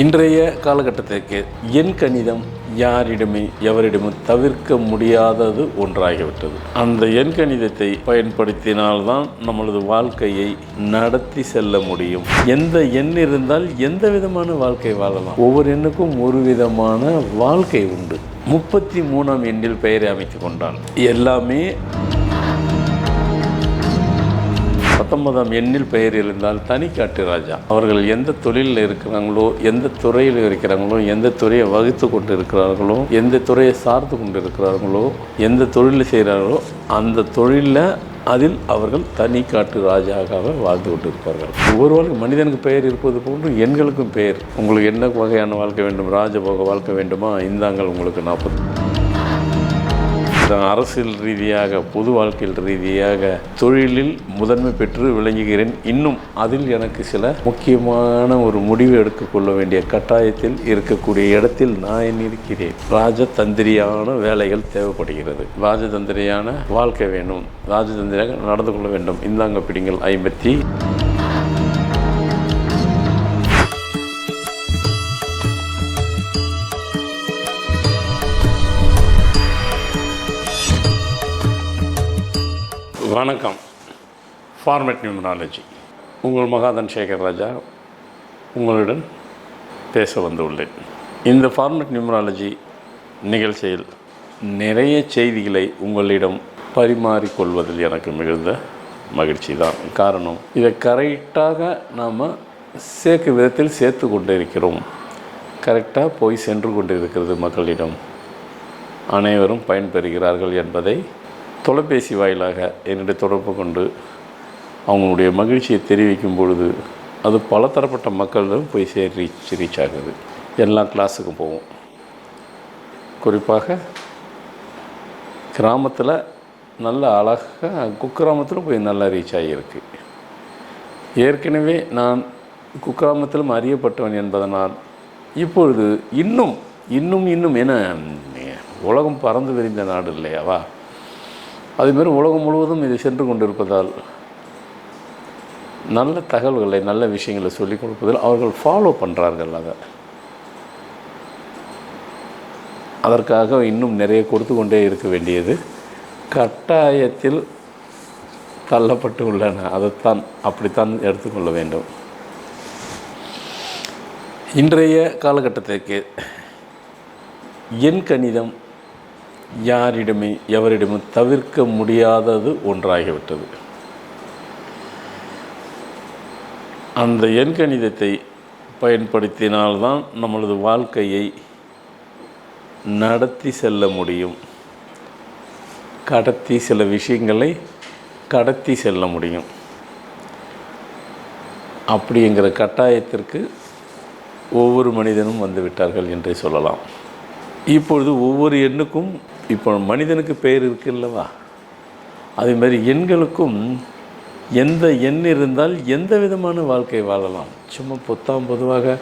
இன்றைய காலகட்டத்திற்கு எண் கணிதம் யாரிடமே எவரிடமும் தவிர்க்க முடியாதது ஒன்றாகிவிட்டது. அந்த எண் கணிதத்தை பயன்படுத்தினால்தான் நம்மளது வாழ்க்கையை நடத்தி செல்ல முடியும். எந்த எண் இருந்தால் எந்த விதமான வாழ்க்கை வாழலாம். ஒவ்வொரு எண்ணுக்கும் ஒரு விதமான வாழ்க்கை உண்டு. 33ஆம் எண்ணில் பெயரை அமைத்து கொண்டால் எல்லாமே 19ஆம் எண்ணில் பெயர் இருந்தால் தனிக்காட்டு ராஜா. அவர்கள் எந்த தொழிலில் இருக்கிறாங்களோ, எந்த துறையில் இருக்கிறாங்களோ, எந்த துறையை வகுத்து கொண்டு இருக்கிறார்களோ, எந்த துறையை சார்ந்து கொண்டு இருக்கிறார்களோ, எந்த தொழிலில் செய்கிறார்களோ அந்த தொழிலில் அதில் அவர்கள் தனிக்காட்டு ராஜாவாக வாழ்ந்து கொண்டு இருப்பார்கள். ஒவ்வொரு மனிதனுக்கு பெயர் இருப்பது போன்று எண்களுக்கும் பெயர். உங்களுக்கு என்ன வகையான வாழ்க்கை வேண்டும்? ராஜபோக வாழ்க்கை வேண்டுமா? இந்தாங்கள் உங்களுக்கு 40. அரசியல் ரீதியாக, பொது வாழ்க்கையில் ரீதியாக, தொழிலில் முதன்மை பெற்று விளங்குகிறேன். இன்னும் அதில் எனக்கு சில முக்கியமான ஒரு முடிவு எடுத்துக்கொள்ள வேண்டிய கட்டாயத்தில் இருக்கக்கூடிய இடத்தில் நான் இருக்கிறேன். ராஜதந்திரியான வேலைகள் தேவைப்படுகிறது. ராஜதந்திரியான வாழ்க்கை வேணும். ராஜதந்திரியாக நடந்து கொள்ள வேண்டும். இந்தாங்க பிடிங்கள் 50. வணக்கம். Format numerology. உங்கள் மகாதன் சேகர் ராஜா உங்களுடன் பேச வந்துள்ளேன். இந்த ஃபார்மேட் நியூமராலஜி நிகழ்ச்சியில் நிறைய செய்திகளை உங்களிடம் பரிமாறிக்கொள்வதில் எனக்கு மிகுந்த மகிழ்ச்சி தான். காரணம், இதை கரெக்டாக நாம் சேர்க்கும் விதத்தில் சேர்த்து கொண்டு இருக்கிறோம். கரெக்டாக போய் சென்று கொண்டு இருக்கிறது மக்களிடம். அனைவரும் பயன்பெறுகிறார்கள் என்பதை தொலைபேசி வாயிலாக என்னுடைய தொடர்பு கொண்டு அவங்களுடைய மகிழ்ச்சியை தெரிவிக்கும் பொழுது அது பலதரப்பட்ட மக்களிடம் போய் ரீச் ஆகுது. எல்லா கிளாஸுக்கும் போவோம். குறிப்பாக கிராமத்தில் நல்ல அழகாக குக்கிராமத்திலும் போய் நல்லா ரீச் ஆகியிருக்கு. ஏற்கனவே நான் குக்கிராமத்திலும் அறியப்பட்டவன் என்பதனால் இப்பொழுது இன்னும் என உலகம் பறந்து விரிந்த நாடு இல்லையாவா? அதுமாரி உலகம் முழுவதும் இது சென்று கொண்டிருப்பதால் நல்ல தகவல்களை, நல்ல விஷயங்களை சொல்லிக் கொடுப்பதில் அவர்கள் ஃபாலோ பண்ணுறார்கள். அதற்காக இன்னும் நிறைய கொடுத்து கொண்டே இருக்க வேண்டியது கட்டாயத்தில் தள்ளப்பட்டு உள்ளன. அதைத்தான் அப்படித்தான் எடுத்துக்கொள்ள வேண்டும். இன்றைய காலகட்டத்திற்கு எண் கணிதம் யாரிடமே எவரிடமும் தவிர்க்க முடியாதது ஒன்றாகிவிட்டது. அந்த எண் கணிதத்தை பயன்படுத்தினால்தான் நம்மளது வாழ்க்கையை நடத்தி செல்ல முடியும். சில விஷயங்களை கடத்தி செல்ல முடியும். அப்படிங்கிற கட்டாயத்திற்கு ஒவ்வொரு மனிதனும் வந்து விட்டார்கள் என்றே சொல்லலாம். இப்பொழுது ஒவ்வொரு எண்ணுக்கும் இப்போ மனிதனுக்கு பெயர் இருக்குல்லவா, அதே மாதிரி எண்களுக்கும் எந்த எண் இருந்தால் எந்த விதமான வாழ்க்கை வாழலாம். சும்மா பொதுவாக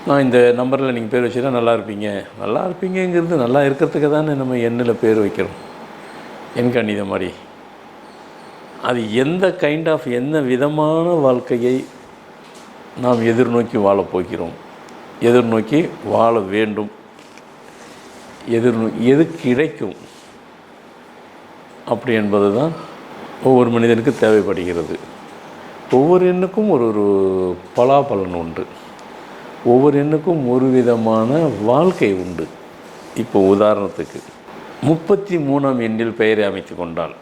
நான் இந்த நம்பரில் நீங்கள் பேர் வச்சுட்டா நல்லா இருப்பீங்கிறது நல்லா இருக்கிறதுக்கு தானே நம்ம எண்ணில் பேர் வைக்கிறோம். எண் கணிதம் மாதிரி அது என்ன விதமான வாழ்க்கையை நாம் எதிர்நோக்கி வாழப்போகிறோம், எதிர்நோக்கி வாழ வேண்டும், எது கிடைக்கும் அப்படி என்பது தான் ஒவ்வொரு மனிதனுக்கு தேவைப்படுகிறது. ஒவ்வொரு எண்ணுக்கும் ஒரு பலாபலன் உண்டு. ஒவ்வொரு எண்ணுக்கும் ஒரு விதமான வாழ்க்கை உண்டு. இப்போ உதாரணத்துக்கு 33ஆம் எண்ணில் பெயரை அமைத்து கொண்டால்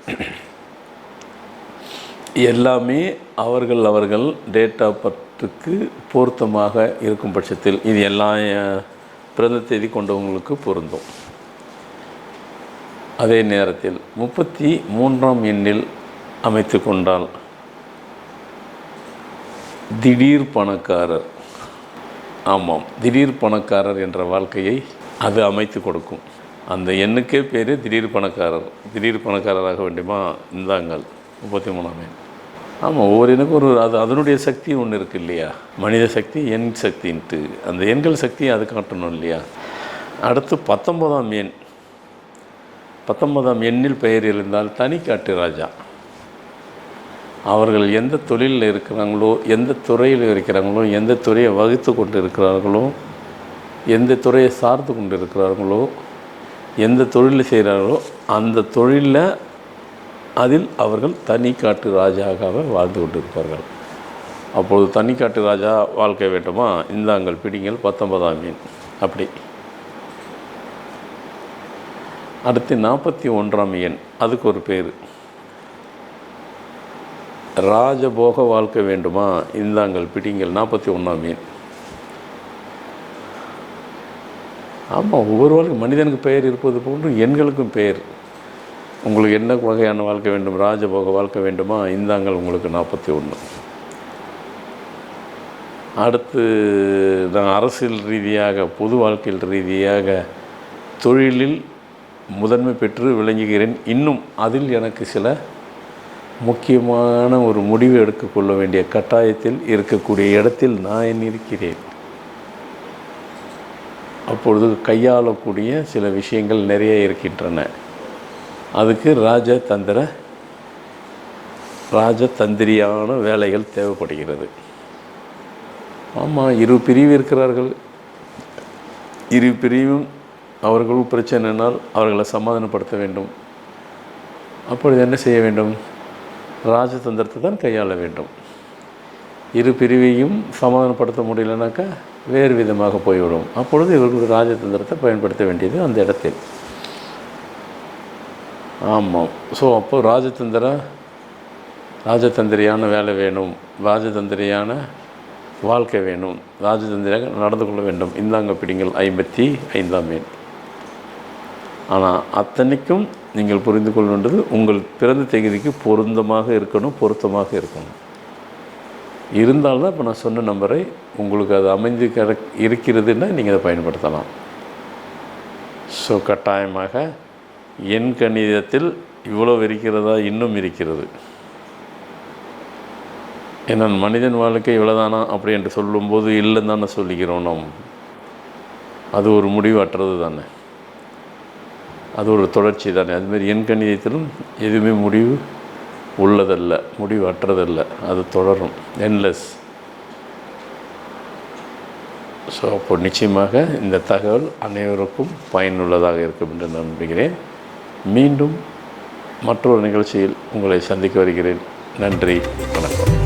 எல்லாமே அவர்கள் டேட் ஆஃப் பர்த்துக்கு பொருத்தமாக இருக்கும் பட்சத்தில் இது எல்லா பிறந்த தேதி கொண்டவங்களுக்கு பொருந்தும். அதே நேரத்தில் 33ஆம் எண்ணில் அமைத்து கொண்டால் திடீர் பணக்காரர், திடீர் பணக்காரர் என்ற வாழ்க்கையை அது அமைத்து கொடுக்கும். அந்த எண்ணுக்கே பேர் திடீர் பணக்காரர். திடீர் பணக்காரராக வேண்டுமா? இந்தாங்கள் 33ஆம் எண். ஒவ்வொரு எண்ணுக்கும் அதனுடைய சக்தி ஒன்று இருக்குது இல்லையா? மனித சக்தி, எண் சக்தின்ட்டு அந்த எண்கள் சக்தியை அது காட்டணும் இல்லையா? அடுத்து 19ஆம் எண். 19ஆம் எண்ணில் பெயர் இருந்தால் தனிக்காட்டு ராஜா. அவர்கள் எந்த தொழிலில் இருக்கிறாங்களோ, எந்த துறையில் இருக்கிறாங்களோ, எந்த துறையை வகுத்து கொண்டு இருக்கிறார்களோ, எந்த துறையை சார்ந்து கொண்டு இருக்கிறார்களோ, எந்த தொழில் செய்கிறார்களோ அந்த தொழிலில் அதில் அவர்கள் தனிக்காட்டு ராஜாவாக வாழ்ந்து கொண்டிருப்பார்கள். அப்பொழுது தனிக்காட்டு ராஜா வாழ்க்கை வேண்டுமா, இந்தாங்கள் பிடிங்கள் 19ஆம் மீன். அப்படி அடுத்து 41ஆம் எண், அதுக்கு ஒரு பேர். ராஜபோக வாழ்க்கை வேண்டுமா, இந்தாங்கள் பிடிங்கள் 41ஆம் மீன். ஆமாம், ஒவ்வொரு வாழ்க்கை மனிதனுக்கு பெயர் இருப்பது போன்று எண்களுக்கும் பெயர். உங்களுக்கு என்ன வகையான வாழ்க்கை வேண்டும், ராஜபோக வாழ்க்கை வேண்டுமா, இந்தாங்கள் உங்களுக்கு 41. அடுத்து நான் அரசியல் ரீதியாக, பொது வாழ்க்கையில் ரீதியாக, தொழிலில் முதன்மை பெற்று விளங்குகிறேன். இன்னும் அதில் எனக்கு சில முக்கியமான ஒரு முடிவு எடுத்துக்கொள்ள வேண்டிய கட்டாயத்தில் இருக்கக்கூடிய இடத்தில் நான் இருக்கிறேன். அப்பொழுது கையாளக்கூடிய சில விஷயங்கள் நிறைய இருக்கின்றன. அதுக்கு ராஜதந்திரியான வேலைகள் தேவைப்படுகிறது. ஆமாம், இரு பிரிவு இருக்கிறார்கள். இரு பிரிவும் அவர்களும் பிரச்சனைனால் அவர்களை சமாதானப்படுத்த வேண்டும். அப்பொழுது என்ன செய்ய வேண்டும், ராஜதந்திரத்தை தான் கையாள வேண்டும். இரு பிரிவையும் சமாதானப்படுத்த முடியலனாக்கா வேறு விதமாக போய்விடும். அப்பொழுது இவர்களுடைய ராஜதந்திரத்தை பயன்படுத்த வேண்டியது அந்த இடத்தில். ஆமாம், ஸோ அப்போ ராஜதந்திரியான வேலை வேணும், ராஜதந்திரியான வாழ்க்கை வேணும், ராஜதந்திரியாக நடந்து கொள்ள வேண்டும். இந்தாங்க பிடிங்கள் 55ஆம் எண். ஆனால் அத்தனைக்கும் நீங்கள் புரிந்து கொள்ள வேண்டியது உங்கள் பிறந்த தேதிக்கு பொருத்தமாக இருக்கணும். இருந்தால்தான் இப்போ நான் சொன்ன நம்பரை உங்களுக்கு அது அமைந்து இருக்கிறதுன்னா நீங்கள் அதை பயன்படுத்தலாம். ஸோ கட்டாயமாக எண் கணிதத்தில் இவ்வளோ இருக்கிறதா, இன்னும் இருக்கிறது. ஏன்னா மனிதன் வாழ்க்கை இவ்வளோதானா அப்படி என்று சொல்லும்போது இல்லைன்னு தானே சொல்லிக்கிறோம் நாம். அது ஒரு முடிவு அற்றது தானே, அது ஒரு தொடர்ச்சி தானே. அதுமாரி எண் கணிதத்திலும் எதுவுமே முடிவு உள்ளதல்ல, முடிவு அற்றதல்ல, அது தொடரும், என்லெஸ். ஸோ அப்போ நிச்சயமாக இந்த தகவல் அனைவருக்கும் பயனுள்ளதாக இருக்கும் என்று நம்புகிறேன். மீண்டும் மற்றொரு நிகழ்ச்சியில் உங்களை சந்திக்க வருகிறேன். நன்றி, வணக்கம்.